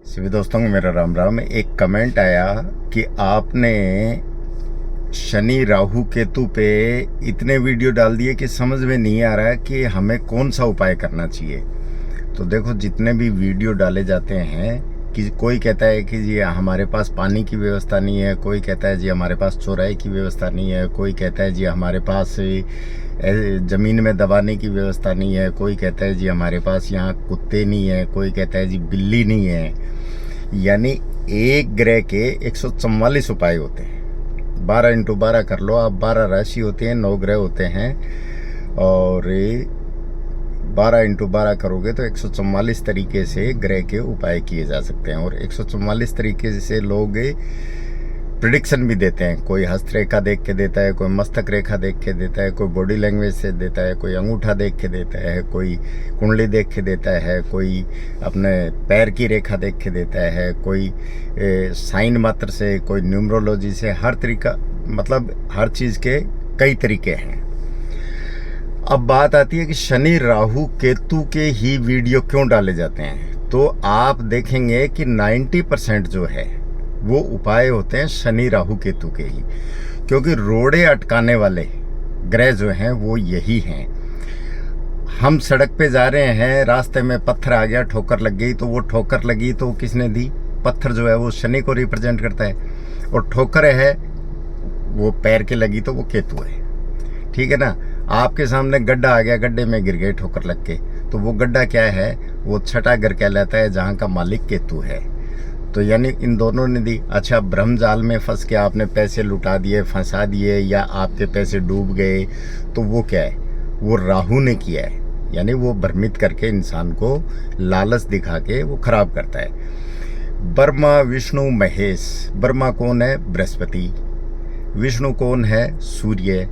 सभी दोस्तों को मेरा राम राम। एक कमेंट आया कि आपने शनि राहु केतु पे इतने वीडियो डाल दिए कि समझ में नहीं आ रहा है कि हमें कौन सा उपाय करना चाहिए। तो देखो, जितने भी वीडियो डाले जाते हैं कि कोई कहता है कि जी हमारे पास पानी की व्यवस्था नहीं है, कोई कहता है जी हमारे पास चौराहे की व्यवस्था नहीं है, कोई कहता है जी हमारे पास ज़मीन में दबाने की व्यवस्था नहीं है, कोई कहता है जी हमारे पास यहाँ कुत्ते नहीं है, कोई कहता है जी बिल्ली नहीं है। यानी एक ग्रह के 144 उपाय होते हैं। 12 इंटू 12 कर लो आप, 12 राशि होती हैं, 9 ग्रह होते हैं, और 12 इंटू 12 करोगे तो 144 तरीके से ग्रह के उपाय किए जा सकते हैं। और 144 तरीके से लोग प्रिडिक्शन भी देते हैं। कोई हस्तरेखा देख के देता है, कोई मस्तक रेखा देख के देता है, कोई बॉडी लैंग्वेज से देता है, कोई अंगूठा देख के देता है, कोई कुंडली देख के देता है, कोई अपने पैर की रेखा देख के देता है, कोई साइन मात्र से, कोई न्यूमरोलॉजी से। हर तरीका, मतलब हर चीज़ के कई तरीके हैं। अब बात आती है कि शनि राहु केतु के ही वीडियो क्यों डाले जाते हैं। तो आप देखेंगे कि 90% जो है वो उपाय होते हैं शनि राहु केतु के ही, क्योंकि रोड़े अटकाने वाले ग्रह जो हैं वो यही हैं। हम सड़क पे जा रहे हैं, रास्ते में पत्थर आ गया, ठोकर लग गई, तो वो ठोकर लगी तो किसने दी? पत्थर जो है वो शनि को रिप्रेजेंट करता है, और ठोकर है वो पैर के लगी तो वो केतु है। ठीक है ना। आपके सामने गड्ढा आ गया, गड्ढे में गिर गए ठोकर लग के, तो वो गड्ढा क्या है? वो छठा घर कहलाता है, जहाँ का मालिक केतु है। तो यानी इन दोनों ने दी। अच्छा, ब्रह्म जाल में फंस के आपने पैसे लुटा दिए, फंसा दिए, या आपके पैसे डूब गए, तो वो क्या है? वो राहु ने किया है। यानी वो भ्रमित करके इंसान को लालच दिखा के वो खराब करता है। ब्रह्मा विष्णु महेश। ब्रह्मा कौन है? बृहस्पति। विष्णु कौन है? सूर्य।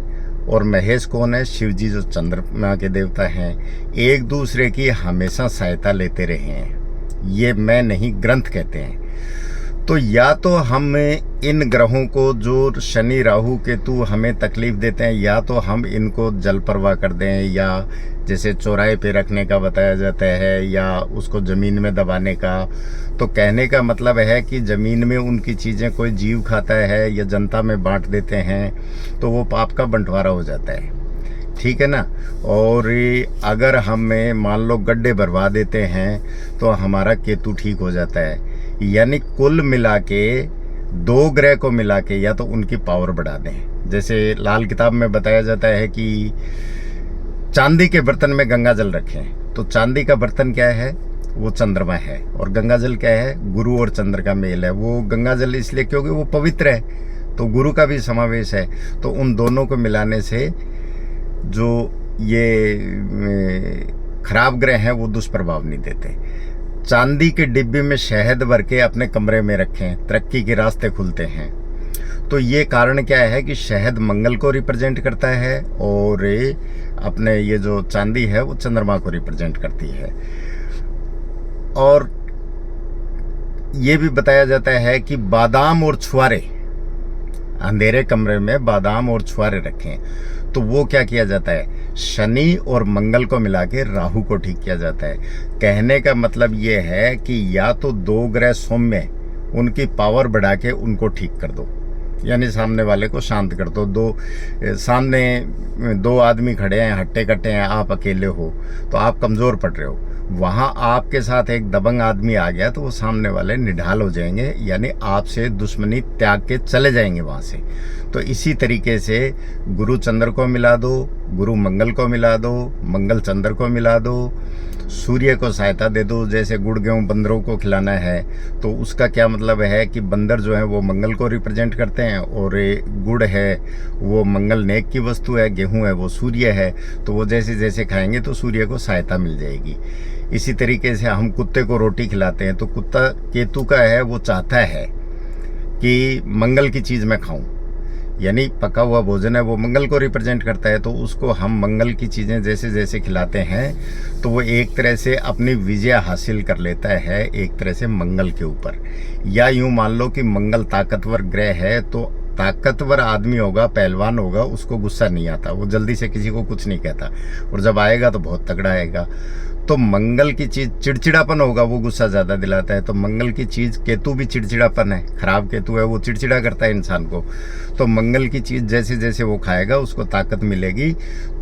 और महेश कौन है? शिव जी, जो चंद्रमा के देवता हैं। एक दूसरे की हमेशा सहायता लेते रहे हैं। ये मैं नहीं, ग्रंथ कहते हैं। तो या तो हम इन ग्रहों को, जो शनि राहु केतु हमें तकलीफ देते हैं, या तो हम इनको जल प्रवाह कर दें, या जैसे चौराहे पे रखने का बताया जाता है, या उसको ज़मीन में दबाने का। तो कहने का मतलब है कि ज़मीन में उनकी चीज़ें कोई जीव खाता है या जनता में बांट देते हैं, तो वो पाप का बंटवारा हो जाता है। ठीक है ना। और अगर हमें मान लो गड्ढे भरवा देते हैं तो हमारा केतु ठीक हो जाता है। यानी कुल मिला के 2 ग्रह को मिला के या तो उनकी पावर बढ़ा दें। जैसे लाल किताब में बताया जाता है कि चांदी के बर्तन में गंगा जल रखें, तो चांदी का बर्तन क्या है? वो चंद्रमा है। और गंगा जल क्या है? गुरु और चंद्र का मेल है। वो गंगा जल इसलिए क्योंकि वो पवित्र है, तो गुरु का भी समावेश है। तो उन दोनों को मिलाने से जो ये खराब ग्रह हैं वो दुष्प्रभाव नहीं देते। चांदी के डिब्बे में शहद भर के अपने कमरे में रखें, तरक्की के रास्ते खुलते हैं। तो ये कारण क्या है कि शहद मंगल को रिप्रेजेंट करता है, और अपने ये जो चांदी है वो चंद्रमा को रिप्रेजेंट करती है। और ये भी बताया जाता है कि बादाम और छुआरे, अंधेरे कमरे में बादाम और छुआरे रखें, तो वो क्या किया जाता है? शनि और मंगल को मिला के राहु को ठीक किया जाता है। कहने का मतलब ये है कि या तो 2 ग्रह सौम्य, उनकी पावर बढ़ा के उनको ठीक कर दो, यानी सामने वाले को शांत कर दो। सामने 2 आदमी खड़े हैं, हट्टे कट्टे हैं, आप अकेले हो तो आप कमज़ोर पड़ रहे हो। वहाँ आपके साथ एक दबंग आदमी आ गया तो वो सामने वाले निढाल हो जाएंगे, यानी आपसे दुश्मनी त्याग के चले जाएंगे वहाँ से। तो इसी तरीके से गुरु चंद्र को मिला दो, गुरु मंगल को मिला दो, मंगल चंद्र को मिला दो, सूर्य को सहायता दे दो। जैसे गुड़ गेहूँ बंदरों को खिलाना है, तो उसका क्या मतलब है कि बंदर जो है वो मंगल को रिप्रेजेंट करते हैं, और गुड़ है वो मंगल नेक की वस्तु है, गेहूँ है वो सूर्य है। तो वो जैसे जैसे खाएंगे तो सूर्य को सहायता मिल जाएगी। इसी तरीके से हम कुत्ते को रोटी खिलाते हैं, तो कुत्ता केतु का है, वो चाहता है कि मंगल की चीज़ मैं खाऊं, यानी पका हुआ भोजन है वो मंगल को रिप्रेजेंट करता है। तो उसको हम मंगल की चीज़ें जैसे जैसे खिलाते हैं तो वो एक तरह से अपनी विजय हासिल कर लेता है, एक तरह से मंगल के ऊपर। या यूँ मान लो कि मंगल ताकतवर ग्रह है, तो ताकतवर आदमी होगा, पहलवान होगा, उसको गुस्सा नहीं आता, वो जल्दी से किसी को कुछ नहीं कहता, और जब आएगा तो बहुत तगड़ा आएगा। तो मंगल की चीज चिड़चिड़ापन होगा, वो गुस्सा ज्यादा दिलाता है। तो मंगल की चीज केतु भी चिड़चिड़ापन है, खराब केतु है, वो चिड़चिड़ा करता है इंसान को। तो मंगल की चीज जैसे जैसे वो खाएगा उसको ताकत मिलेगी,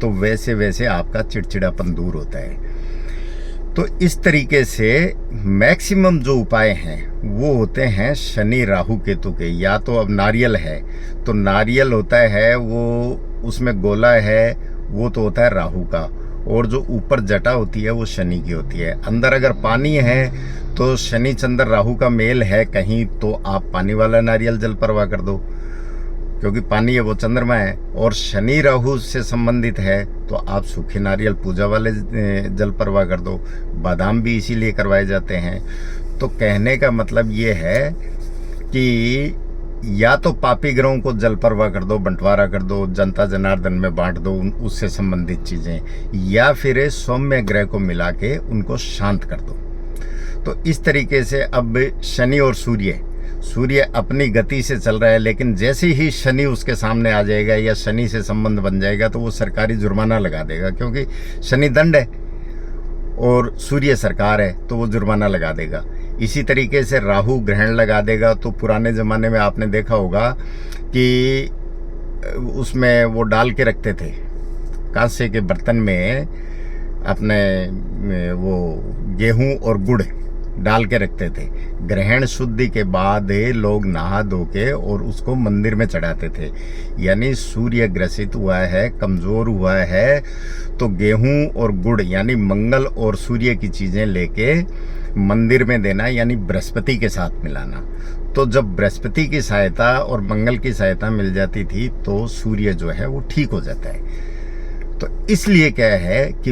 तो वैसे वैसे आपका चिड़चिड़ापन दूर होता है। तो इस तरीके से मैक्सिमम जो उपाय हैं वो होते हैं शनि राहु केतु के। या तो अब नारियल है तो नारियल होता है वो, उसमें गोला है वो तो होता है राहु का, और जो ऊपर जटा होती है वो शनि की होती है। अंदर अगर पानी है तो शनि चंद्र राहु का मेल है कहीं, तो आप पानी वाला नारियल जल परवा कर दो, क्योंकि पानी है वो चंद्रमा है। और शनि राहु से संबंधित है तो आप सूखे नारियल पूजा वाले जल परवा कर दो। बादाम भी इसीलिए करवाए जाते हैं। तो कहने का मतलब ये है कि या तो पापी ग्रहों को जल परवा कर दो, बंटवारा कर दो, जनता जनार्दन में बांट दो उससे संबंधित चीजें, या फिर सौम्य ग्रह को मिला के उनको शांत कर दो। तो इस तरीके से अब शनि और सूर्य अपनी गति से चल रहा है, लेकिन जैसे ही शनि उसके सामने आ जाएगा या शनि से संबंध बन जाएगा तो वो सरकारी जुर्माना लगा देगा, क्योंकि शनि दंड है और सूर्य सरकार है तो वो जुर्माना लगा देगा। इसी तरीके से राहु ग्रहण लगा देगा। तो पुराने ज़माने में आपने देखा होगा कि उसमें वो डाल के रखते थे कांसे के बर्तन में, अपने वो गेहूं और गुड़ डाल के रखते थे। ग्रहण शुद्धि के बाद लोग नहा धो के और उसको मंदिर में चढ़ाते थे। यानी सूर्य ग्रसित हुआ है, कमजोर हुआ है, तो गेहूं और गुड़ यानी मंगल और सूर्य की चीजें लेके मंदिर में देना, यानी बृहस्पति के साथ मिलाना। तो जब बृहस्पति की सहायता और मंगल की सहायता मिल जाती थी तो सूर्य जो है वो ठीक हो जाता है। तो इसलिए क्या है कि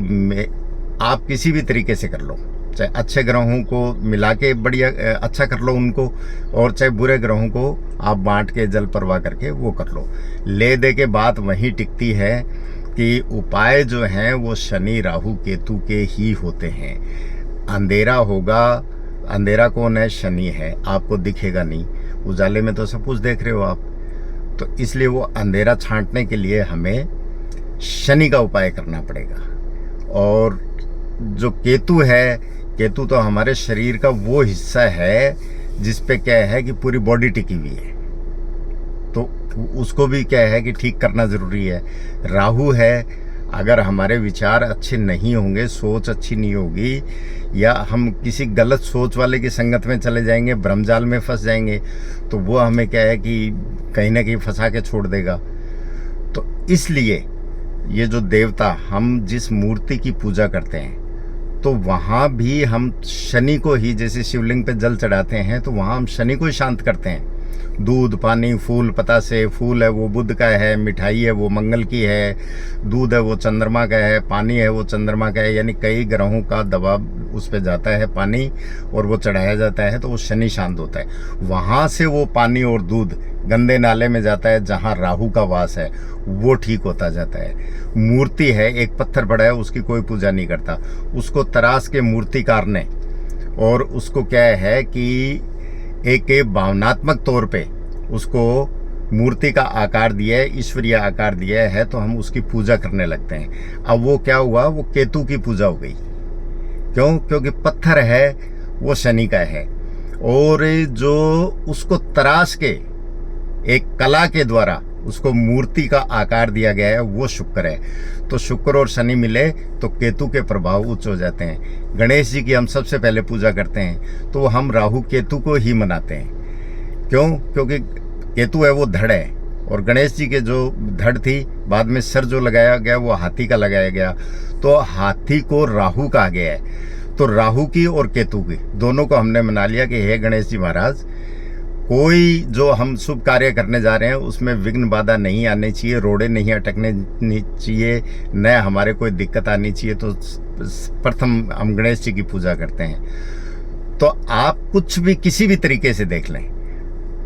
आप किसी भी तरीके से कर लो, चाहे अच्छे ग्रहों को मिला के बढ़िया अच्छा कर लो उनको, और चाहे बुरे ग्रहों को आप बांट के जल परवा करके वो कर लो। ले दे के बात वहीं टिकती है कि उपाय जो हैं वो शनि राहु केतु के ही होते हैं। अंधेरा होगा, अंधेरा कौन है? शनि है, आपको दिखेगा नहीं, उजाले में तो सब कुछ देख रहे हो आप। तो इसलिए वो अंधेरा छांटने के लिए हमें शनि का उपाय करना पड़ेगा। और जो केतु है, केतु तो हमारे शरीर का वो हिस्सा है जिस पे क्या है कि पूरी बॉडी टिकी हुई है, तो उसको भी क्या है कि ठीक करना जरूरी है। राहु है, अगर हमारे विचार अच्छे नहीं होंगे, सोच अच्छी नहीं होगी, या हम किसी गलत सोच वाले की संगत में चले जाएंगे, भ्रमजाल में फंस जाएंगे, तो वो हमें क्या है कि कहीं ना कहीं फंसा के छोड़ देगा। तो इसलिए ये जो देवता, हम जिस मूर्ति की पूजा करते हैं तो वहाँ भी हम शनि को ही, जैसे शिवलिंग पे जल चढ़ाते हैं तो वहाँ हम शनि को ही शांत करते हैं। दूध, पानी, फूल, पतासे, फूल है वो बुध का है, मिठाई है वो मंगल की है, दूध है वो चंद्रमा का है, पानी है वो चंद्रमा का है, यानी कई ग्रहों का दबाव उस पर जाता है पानी, और वो चढ़ाया जाता है तो वो शनि शांत होता है। वहाँ से वो पानी और दूध गंदे नाले में जाता है जहाँ राहु का वास है, वो ठीक होता जाता है। मूर्ति है, एक पत्थर पड़ा है, उसकी कोई पूजा नहीं करता, उसको तराश के मूर्तिकार ने, और उसको क्या है कि एक भावनात्मक तौर पे उसको मूर्ति का आकार दिया है, ईश्वरीय आकार दिया है, तो हम उसकी पूजा करने लगते हैं। अब वो क्या हुआ, वो केतु की पूजा हो गई। क्यों? क्योंकि पत्थर है वो शनि का है, और जो उसको तराश के एक कला के द्वारा उसको मूर्ति का आकार दिया गया है वो शुक्र है। तो शुक्र और शनि मिले तो केतु के प्रभाव उच्च हो जाते हैं। गणेश जी की हम सबसे पहले पूजा करते हैं तो हम राहु केतु को ही मनाते हैं। क्यों? क्योंकि केतु है वो धड़ है, और गणेश जी के जो धड़ थी, बाद में सर जो लगाया गया वो हाथी का लगाया गया, तो हाथी को राहु कहा गया है। तो राहु की और केतु की दोनों को हमने मना लिया कि हे गणेश जी महाराज, कोई जो हम शुभ कार्य करने जा रहे हैं उसमें विघ्न बाधा नहीं आनी चाहिए, रोड़े नहीं अटकने चाहिए, न हमारे कोई दिक्कत आनी चाहिए। तो प्रथम हम गणेश जी की पूजा करते हैं। तो आप कुछ भी किसी भी तरीके से देख लें,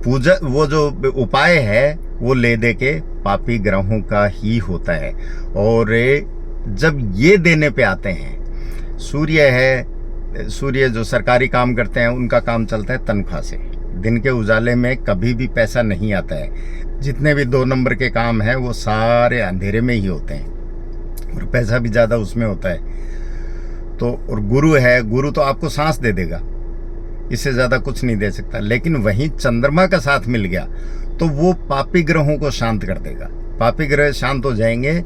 पूजा वो जो उपाय है वो ले दे के पापी ग्रहों का ही होता है। और जब ये देने पे आते हैं, सूर्य है, सूर्य जो सरकारी काम करते हैं उनका काम चलता है तनख्वाह से। दिन के उजाले में कभी भी पैसा नहीं आता है। जितने भी 2 नंबर के काम हैं वो सारे अंधेरे में ही होते हैं, और पैसा भी ज़्यादा उसमें होता है। तो और गुरु है, गुरु तो आपको सांस दे देगा, इससे ज़्यादा कुछ नहीं दे सकता। लेकिन वहीं चंद्रमा का साथ मिल गया तो वो पापी ग्रहों को शांत कर देगा। पापी ग्रह शांत हो जाएंगे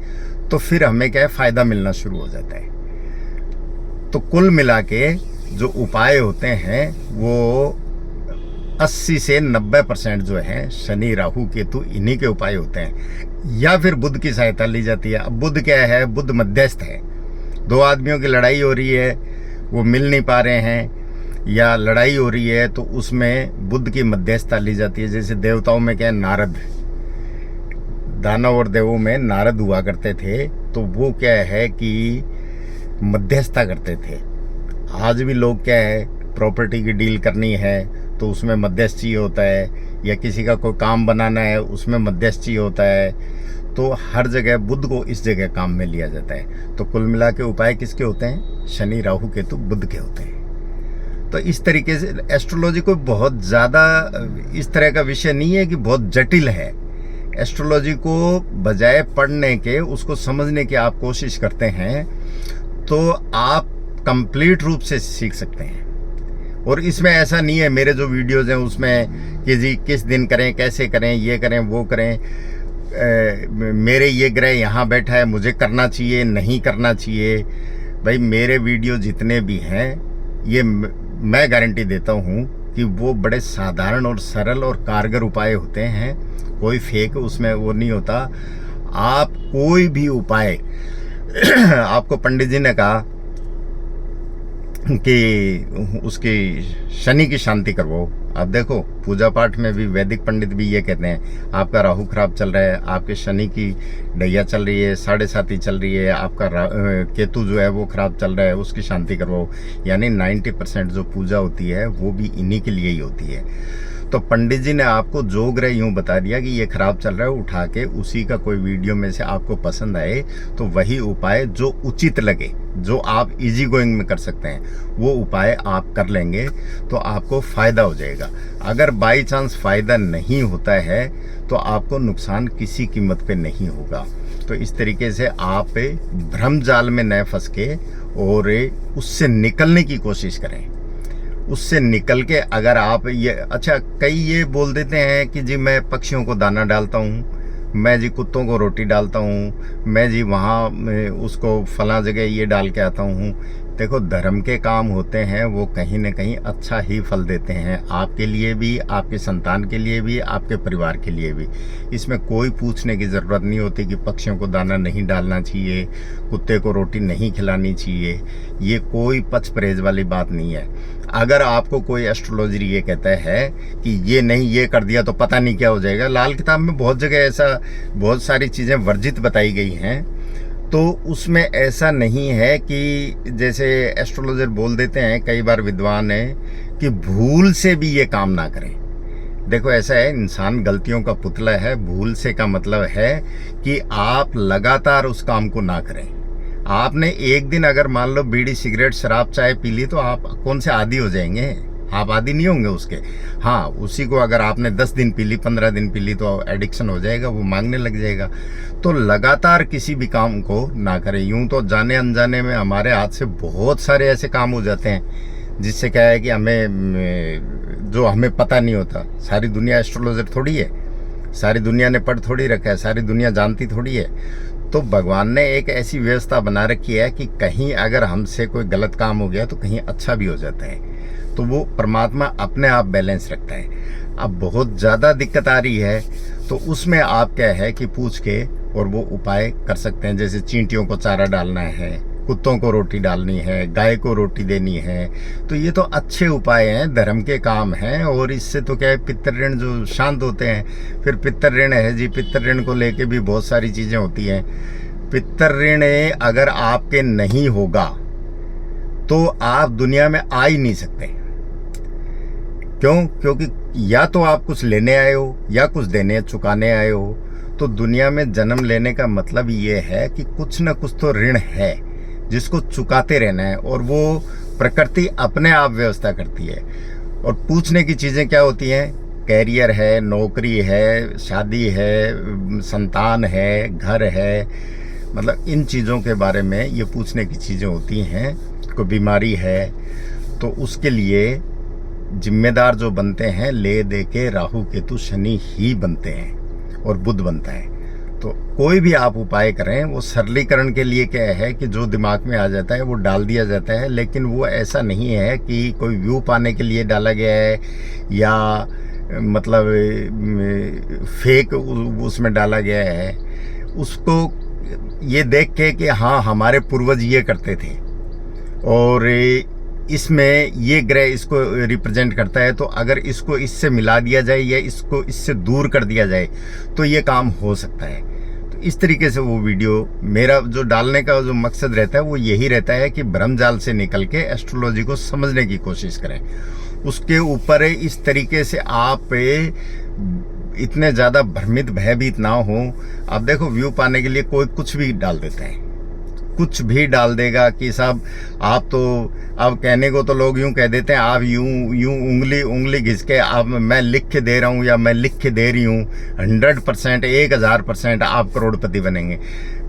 तो फिर हमें क्या है, फायदा मिलना शुरू हो जाता है। तो कुल मिला के जो उपाय होते हैं वो 80 से 90% जो है शनि राहु केतु इन्हीं के उपाय होते हैं, या फिर बुध की सहायता ली जाती है। अब बुध क्या है, बुध मध्यस्थ है। दो आदमियों की लड़ाई हो रही है, वो मिल नहीं पा रहे हैं, या लड़ाई हो रही है, तो उसमें बुध की मध्यस्थता ली जाती है। जैसे देवताओं में क्या है, नारद, दानव और देवों में नारद हुआ करते थे, तो वो क्या है कि मध्यस्थता करते थे। आज भी लोग क्या है, प्रॉपर्टी की डील करनी है तो उसमें मध्यस्थ चाहिए होता है, या किसी का कोई काम बनाना है उसमें मध्यस्थ चाहिए होता है। तो हर जगह बुध को इस जगह काम में लिया जाता है। तो कुल मिला के उपाय किसके होते हैं, शनि राहु केतु बुध के होते हैं। तो इस तरीके से एस्ट्रोलॉजी कोई बहुत ज़्यादा इस तरह का विषय नहीं है कि बहुत जटिल है। एस्ट्रोलॉजी को बजाय पढ़ने के उसको समझने की आप कोशिश करते हैं तो आप कंप्लीट रूप से सीख सकते हैं। और इसमें ऐसा नहीं है मेरे जो वीडियोस हैं उसमें कि जी किस दिन करें, कैसे करें, ये करें, वो करें, मेरे ये ग्रह यहाँ बैठा है, मुझे करना चाहिए, नहीं करना चाहिए। भाई मेरे वीडियो जितने भी हैं ये मैं गारंटी देता हूँ कि वो बड़े साधारण और सरल और कारगर उपाय होते हैं। कोई फेक उसमें वो नहीं होता। आप कोई भी उपाय आपको पंडित जी ने कहा कि उसकी शनि की शांति करवाओ। आप देखो पूजा पाठ में भी वैदिक पंडित भी ये कहते हैं, आपका राहु खराब चल रहा है, आपके शनि की ढैया चल रही है, 7.5 चल रही है, आपका केतु जो है वो खराब चल रहा है, उसकी शांति करवाओ। यानी 90% जो पूजा होती है वो भी इन्हीं के लिए ही होती है। तो पंडित जी ने आपको जो ग्रह यूं बता दिया कि ये खराब चल रहा है, उठा के उसी का कोई वीडियो में से आपको पसंद आए तो वही उपाय जो उचित लगे, जो आप इजी गोइंग में कर सकते हैं, वो उपाय आप कर लेंगे तो आपको फ़ायदा हो जाएगा। अगर बाई चांस फ़ायदा नहीं होता है तो आपको नुकसान किसी कीमत पे नहीं होगा। तो इस तरीके से आप भ्रम जाल में न फंस के और उससे निकलने की कोशिश करें। उससे निकल के अगर आप ये अच्छा, कई ये बोल देते हैं कि जी मैं पक्षियों को दाना डालता हूँ, मैं जी कुत्तों को रोटी डालता हूँ, मैं जी वहाँ उसको फला जगह ये डाल के आता हूँ। देखो धर्म के काम होते हैं वो कहीं ना कहीं अच्छा ही फल देते हैं, आपके लिए भी, आपके संतान के लिए भी, आपके परिवार के लिए भी। इसमें कोई पूछने की ज़रूरत नहीं होती कि पक्षियों को दाना नहीं डालना चाहिए, कुत्ते को रोटी नहीं खिलानी चाहिए। ये कोई पच परहेज वाली बात नहीं है। अगर आपको कोई एस्ट्रोलॉजर ये कहता है कि ये नहीं, ये कर दिया तो पता नहीं क्या हो जाएगा, लाल किताब में बहुत जगह ऐसा बहुत सारी चीज़ें वर्जित बताई गई हैं, तो उसमें ऐसा नहीं है कि जैसे एस्ट्रोलॉजर बोल देते हैं कई बार विद्वान है कि भूल से भी ये काम ना करें। देखो ऐसा है, इंसान गलतियों का पुतला है। भूल से का मतलब है कि आप लगातार उस काम को ना करें। आपने एक दिन अगर मान लो बीड़ी सिगरेट शराब चाय पी ली तो आप कौन से आदी हो जाएंगे, आप आदी नहीं होंगे उसके। हाँ, उसी को अगर आपने 10 दिन पी ली, 15 दिन पी ली तो एडिक्शन हो जाएगा, वो मांगने लग जाएगा। तो लगातार किसी भी काम को ना करें। यूं तो जाने अनजाने में हमारे हाथ से बहुत सारे ऐसे काम हो जाते हैं जिससे क्या है कि हमें पता नहीं होता। सारी दुनिया एस्ट्रोलॉजर थोड़ी है, सारी दुनिया ने पढ़ थोड़ी रखा है, सारी दुनिया जानती थोड़ी है। तो भगवान ने एक ऐसी व्यवस्था बना रखी है कि कहीं अगर हमसे कोई गलत काम हो गया तो कहीं अच्छा भी हो जाता है। तो वो परमात्मा अपने आप बैलेंस रखता है। अब बहुत ज़्यादा दिक्कत आ रही है तो उसमें आप क्या है कि पूछ के और वो उपाय कर सकते हैं। जैसे चींटियों को चारा डालना है, कुत्तों को रोटी डालनी है, गाय को रोटी देनी है, तो ये तो अच्छे उपाय हैं, धर्म के काम हैं। और इससे तो क्या है, पितृ ऋण जो शांत होते हैं। फिर पितृ ऋण है जी, पितृ ऋण को लेके भी बहुत सारी चीज़ें होती हैं। पितृ ऋण अगर आपके नहीं होगा तो आप दुनिया में आ ही नहीं सकते। क्यों? क्योंकि या तो आप कुछ लेने आए हो या कुछ देने चुकाने आए हो। तो दुनिया में जन्म लेने का मतलब ये है कि कुछ ना कुछ तो ऋण है जिसको चुकाते रहना है, और वो प्रकृति अपने आप व्यवस्था करती है। और पूछने की चीज़ें क्या होती हैं? कैरियर है, नौकरी है, शादी है, संतान है, घर है, मतलब इन चीज़ों के बारे में ये पूछने की चीज़ें होती हैं। कोई बीमारी है, तो उसके लिए जिम्मेदार जो बनते हैं ले दे के राहु केतु शनि ही बनते हैं और बुध बनता है। तो कोई भी आप उपाय करें वो सरलीकरण के लिए क्या है कि जो दिमाग में आ जाता है वो डाल दिया जाता है, लेकिन वो ऐसा नहीं है कि कोई व्यू पाने के लिए डाला गया है या मतलब फेक उसमें डाला गया है। उसको ये देख के कि हाँ हमारे पूर्वज ये करते थे और इसमें ये ग्रह इसको रिप्रेजेंट करता है, तो अगर इसको इससे मिला दिया जाए या इसको इससे दूर कर दिया जाए तो ये काम हो सकता है। तो इस तरीके से वो वीडियो मेरा जो डालने का जो मकसद रहता है वो यही रहता है कि भ्रमजाल से निकल के एस्ट्रोलॉजी को समझने की कोशिश करें। उसके ऊपर इस तरीके से आप इतने ज़्यादा भ्रमित भयभीत ना हो। आप देखो व्यू पाने के लिए कोई कुछ भी डाल देता है, कुछ भी डाल देगा कि साहब आप तो, अब कहने को तो लोग यूं कह देते हैं आप यूं उंगली घिस के आप मैं लिख के दे रहा हूं या मैं लिख के दे रही हूं 100% 1000% आप करोड़पति बनेंगे।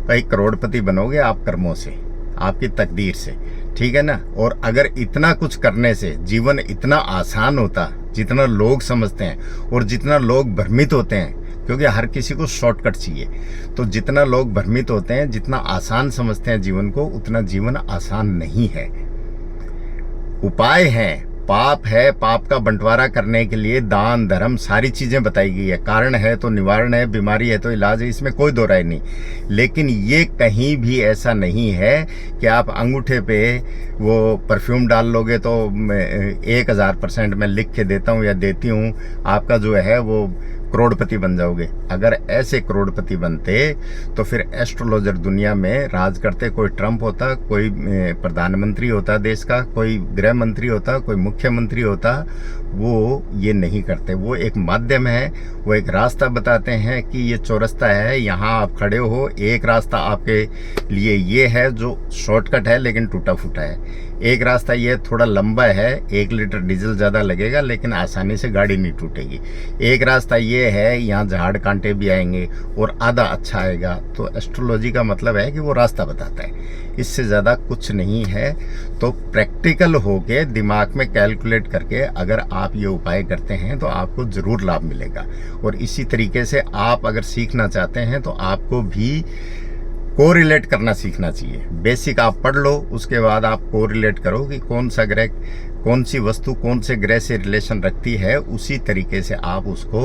भाई करोड़पति बनोगे आप कर्मों से, आपकी तकदीर से, ठीक है ना। और अगर इतना कुछ करने से जीवन इतना आसान होता जितना लोग समझते हैं और जितना लोग भ्रमित होते हैं, क्योंकि हर किसी को शॉर्टकट चाहिए, तो जितना लोग भ्रमित होते हैं, जितना आसान समझते हैं जीवन को, उतना जीवन आसान नहीं है। उपाय है, पाप है, पाप का बंटवारा करने के लिए दान धर्म सारी चीजें बताई गई है। कारण है तो निवारण है, बीमारी है तो इलाज है, इसमें कोई दो राय नहीं। लेकिन ये कहीं भी ऐसा नहीं है कि आप अंगूठे पे वो परफ्यूम डाल लोगे तो 1000% मैं लिख के देता हूँ या देती हूँ, आपका जो है वो करोड़पति बन जाओगे। अगर ऐसे करोड़पति बनते तो फिर एस्ट्रोलॉजर दुनिया में राज करते। कोई ट्रंप होता, कोई प्रधानमंत्री होता देश का, कोई गृह मंत्री होता, कोई मुख्यमंत्री होता। वो ये नहीं करते। वो एक माध्यम है, वो एक रास्ता बताते हैं कि ये चौरस्ता है, यहाँ आप खड़े हो, एक रास्ता आपके लिए ये है जो शॉर्टकट है लेकिन टूटा फूटा है। एक रास्ता ये थोड़ा लंबा है, 1 लीटर डीजल ज़्यादा लगेगा लेकिन आसानी से गाड़ी नहीं टूटेगी। एक रास्ता ये है, यहाँ झाड़ कांटे भी आएंगे और आधा अच्छा आएगा। तो एस्ट्रोलॉजी का मतलब है कि वो रास्ता बताता है, इससे ज़्यादा कुछ नहीं है। तो प्रैक्टिकल होके दिमाग में कैलकुलेट करके अगर आप ये उपाय करते हैं तो आपको ज़रूर लाभ मिलेगा। और इसी तरीके से आप अगर सीखना चाहते हैं तो आपको भी कोरिलेट करना सीखना चाहिए। बेसिक आप पढ़ लो, उसके बाद आप कोरिलेट करो कि कौन सा ग्रह, कौन सी वस्तु कौन से ग्रह से रिलेशन रखती है। उसी तरीके से आप उसको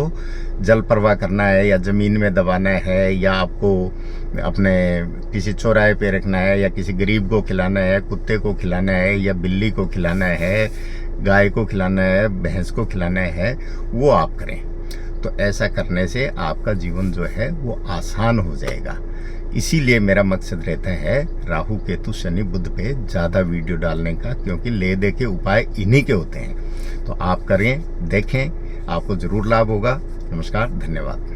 जल प्रवाह करना है या ज़मीन में दबाना है या आपको अपने किसी चौराहे पे रखना है या किसी गरीब को खिलाना है, कुत्ते को खिलाना है या बिल्ली को खिलाना है, गाय को खिलाना है, भैंस को खिलाना है, वो आप करें। तो ऐसा करने से आपका जीवन जो है वो आसान हो जाएगा। इसीलिए मेरा मकसद रहता है राहु केतु शनि बुध पे ज़्यादा वीडियो डालने का, क्योंकि ले दे के उपाय इन्हीं के होते हैं। तो आप करें, देखें, आपको ज़रूर लाभ होगा। नमस्कार, धन्यवाद।